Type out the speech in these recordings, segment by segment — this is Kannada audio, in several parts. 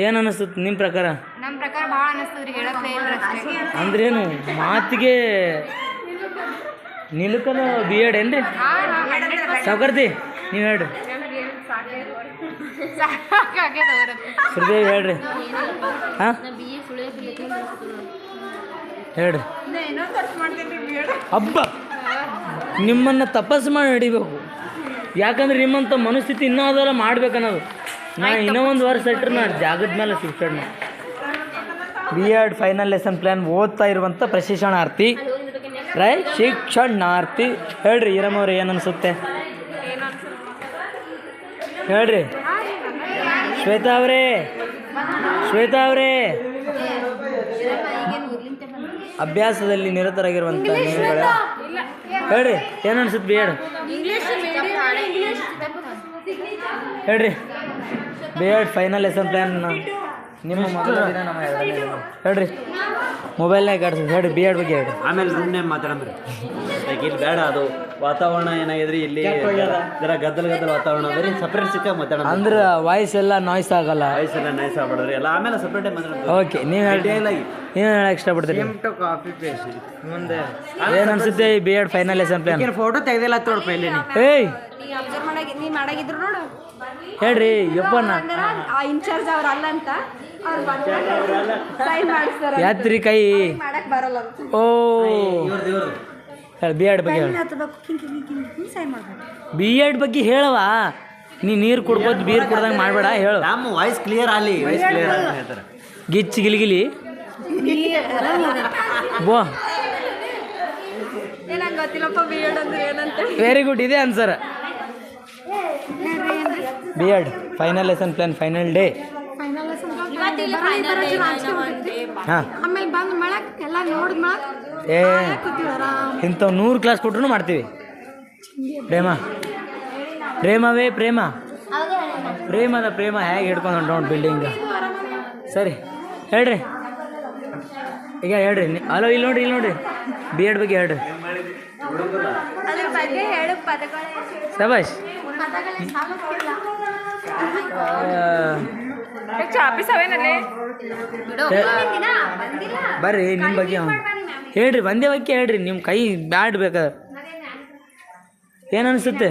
ಏನು ಅನಿಸ್ತದೆ ನಿಮ್ಮ ಪ್ರಕಾರ? ನಮ್ಮ ಪ್ರಕಾರ ಭಾಳ ಅನಿಸ್ತದ್ರಿ, ಹೇಳಕ್ಕೆ ಇಲ್ಲ ಅಷ್ಟೇ. ಅಂದ್ರೇನು ಮಾತಿಗೆ ನಿಲುಕನ ಬಿ ಎಡ್ ಏನ್ರಿ ಸಾವುಕಾರ್ತಿ? ನೀವು ಹೇಳ್ರಿ. ಶ್ರೀದೇವಿ ಹೇಳ್ರಿ. ಹಾಂ ಹೇಳ್ರಿ. ಹಬ್ಬ ನಿಮ್ಮನ್ನು ತಪಸ್ಸು ಮಾಡಿ ನಡಿಬೇಕು. ಯಾಕಂದ್ರೆ ನಿಮ್ಮಂಥ ಮನಸ್ಥಿತಿ ಇನ್ನೂ ಅದೆಲ್ಲ ಮಾಡ್ಬೇಕನ್ನೋದು. ನಾ ಇನ್ನೂ ಒಂದು ವರ್ಷ ಇಟ್ಟರೆ ನಾನು ಜಾಗದ ಮೇಲೆ ಶಿಕ್ಷಣ B Ed final lesson plan ಓದ್ತಾ ಇರುವಂಥ ಪ್ರಶಿಕ್ಷಣಾರ್ಥಿ ಶಿಕ್ಷಣಾರ್ಥಿ ಹೇಳ್ರಿ. ಈರಮ್ಮವ್ರೆ ಏನು ಅನಿಸುತ್ತೆ ಹೇಳ್ರಿ. ಶ್ವೇತಾ ಅವರೇ ಅಭ್ಯಾಸದಲ್ಲಿ ನಿರತರಾಗಿರುವಂಥ ನೀವುಗಳ ಹೇಳ್ರಿ ಏನು ಅನ್ಸುತ್ತೆ ಬಿ ಎಡ್ ಹೇಳ್ರಿ. B Ed final lesson plan ನಿಮ್ಮ ಮೊದಲ ದಿನ ನಮ್ಮ ಹೇಳ್ರಿ. ಮೊಬೈಲ್ನಾಗ ಕಾಡ್ತೀವಿ ಹೇಳ್ರಿ ಬಿ ಎಡ್ ಬಗ್ಗೆ ಹೇಳ್ರಿ. ಆಮೇಲೆ ರೂಮ್ನೇ ಮಾತಾಡಂಬ್ರಿ. ಲೈಕ್ ಇಲ್ಲಿ ಬೇಡ, ಅದು ವಾತಾವರಣ ಏನಾಗಿದ್ರಿ ಇಲ್ಲಿ ಜರ ಗದ್ದಲ ವಾತಾವರಣ ಬರೀ ಸಪ್ರೇಟ್ ಸಿಕ್ಕ ಮಾತಾಡೋಣ ಅಂದ್ರೆ ವಾಯ್ಸ್ ಎಲ್ಲ ನಾಯ್ಸ್ ಆಗಲ್ಲ. ವಾಯ್ಸ್ ಎಲ್ಲ ನೈಸ್ ಆಗ್ಬಿಡ್ರಿ ಎಲ್ಲ. ಆಮೇಲೆ ಸಪ್ರೇಟಾಗಿ ಮಾತಾಡೋದು. ಓಕೆ, ನೀವು ಹೇಳಿ ಏನು ಹೇಳಕ್ಕೆ ಇಷ್ಟಪಡ್ತೀರಿ? ಕಾಫಿ ಪೇಸ್ಟ್ ಮುಂದೆ ಏನು ಅನ್ಸುತ್ತೆ B Ed final lesson plan? Photo ತೆಗ್ದಿಲ್ಲ ತೋಡ್ಪ ಇಲ್ಲಿ. ಏಯ್ ನೀ ಮಾಡಾಗಿದ್ರು ನೋಡು ಹೇಳ್ರಿ. ಯಪ್ಪನ ಇನ್ಚಾರ್ಜ್ ಅವ್ರ ಅಲ್ಲ ಅಂತ ಸೈನ್ ಮಾಡಿಸ್ತಾರೆ. ಯಾತ್ರಿ ಕೈ ಮಾಡಕ್ ಬರಲ್ಲ. ಓ ಹೇಳಿ ಬಿ ಎಡ್ ಬಗ್ಗೆ ಹೇಳಿ. ಬಿ ಎಡ್ ಬಗ್ಗೆ ಹೇಳವಾ? ನೀ ನೀರು ಕುಡ್ಬೋದು ಬೀರ್ ಕುಡ್ದಂಗೆ ಮಾಡಬೇಡ ಹೇಳು. ನಮ್ಮ ವಾಯ್ಸ್ ಕ್ಲಿಯರ್ ಆಗಲಿ, ವಾಯ್ಸ್ ಕ್ಲಿಯರ್ ಆಗಲಿ ಹೇಳ್ತಾರೆ. ಗಿಚ್ಚಿ ಗಿಲಿಗಿಲಿ ಬೋ ಏನಂಗೆ ಗೊತ್ತಿಲ್ಲಪ್ಪ ಬಿ ಎಡ್ ಅಂದ್ರೆ ಏನಂತ. ವೆರಿ ಗುಡ್, ಇದೆ answer. B Ed final lesson plan final day. ಹಾಂ ಆಮೇಲೆ ಬಂದು ಮಾಡಕ್ ಎಲ್ಲ ನೋಡಿದ್ ಮಾಡಕ್ ಏ ಇಂಥವು 100 ಕ್ಲಾಸ್ ಕೊಟ್ರು ಮಾಡ್ತೀವಿ. ಪ್ರೇಮದ ಪ್ರೇಮ ಹೇಗೆ ಹಿಡ್ಕೊಂಡು ಹೊಂಟು ಬಿಲ್ಡಿಂಗ್. ಸರಿ ಹೇಳ್ರಿ. ಈಗ ಹೇಳ್ರಿ. ಹಲೋ ಇಲ್ಲಿ ನೋಡ್ರಿ ಬಿ ಎಡ್ ಬಗ್ಗೆ ಹೇಳ್ರಿ. ಅದ್ರ ಬಗ್ಗೆ ಹೇಳು ಪದಗಳು. ಶಬಾಷ್. ಬರ್ರಿ ನಿಮ್ಮ ಬಗ್ಗೆ ಹೇಳ್ರಿ. ಒಂದೇ ವಾಕ್ಯ ಹೇಳ್ರಿ. ನಿಮ್ಮ ಕೈ ಬ್ಯಾಡ್ ಬೇಕಾ? ಏನು ಅನಿಸುತ್ತೆ?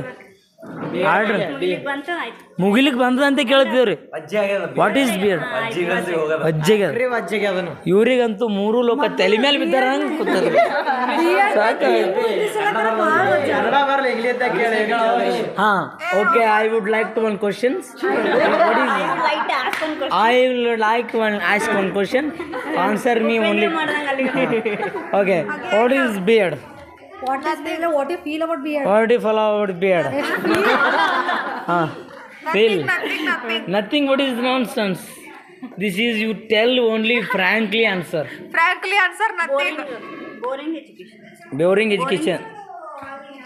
ಆರ್ಡ್ರ್ ಮುಗಿಲಿಕ್ಕೆ ಬಂದದಂತೆ ಕೇಳ್ತೀವ್ರಿ. What is B Ed? ಅಜ್ಜಿಗೆ ಇವ್ರಿಗಂತೂ 3 ಲೋಕ ತಲೆ ಮೇಲೆ ಬಿದ್ದಾರ ಹಂಗೆ ಕೂತದ. ಹಾಂ okay. I would like to one questions. I would like to ask one question. Answer me only. Okay. What is beard? What you feel about beard? What do you feel about beard? Feel? Nothing. What is nonsense? This is you tell only frankly answer. Frankly answer nothing. Boring education.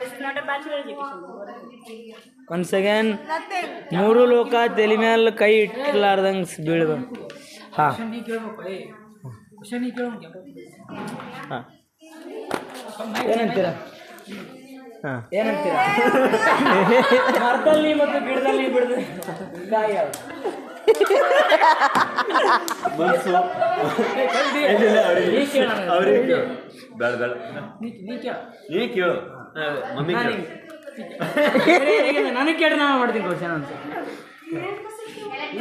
It's not a bachelor education. Once again. Nothing. 3 ಲೋಕ ತಲೆ ಮೇಲೆ ಕೈ ಇಟ್ಲಾರ್ದಂಗೆ ಬೀಳ್ಬ. ಹಾಂ ಹಾಂ ಏನಂತೀರಾ? ಹಾಂ ಏನಂತೀರಾ? ಮರದಲ್ಲಿ ಮತ್ತು ಗಿಡದಲ್ಲಿ ಬಿಡ್ದು ಕಾಯಿ ಯಾವುದು? ನನಗೆ ಕೇಳಿ ನಾನು ಮಾಡ್ತೀನಿ ಕ್ವಶನ್ ಅಂತ.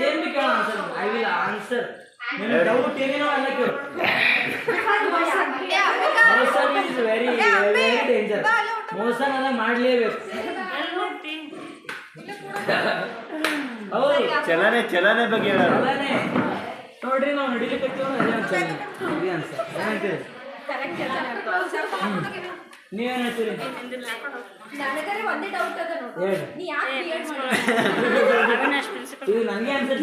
ಏನು ಕೇಳೋಣ answer? I will answer. Doubt ಏನೇನೋ ಅಲ್ಲ ಕೇಳು. Motion is very danger. Motion ಎಲ್ಲ ಮಾಡಲೇಬೇಕು. ಹೌದು, ಚಲನೆ ಬಗ್ಗೆ ನೋಡ್ರಿ ನಾವು ನಡಿಲಿಕ್ಕೆ ನೀವೇನು ಹೇಳ್ತೀರಿ? ಹೇಳಿ. ನನಗೆ ಆನ್ಸರ್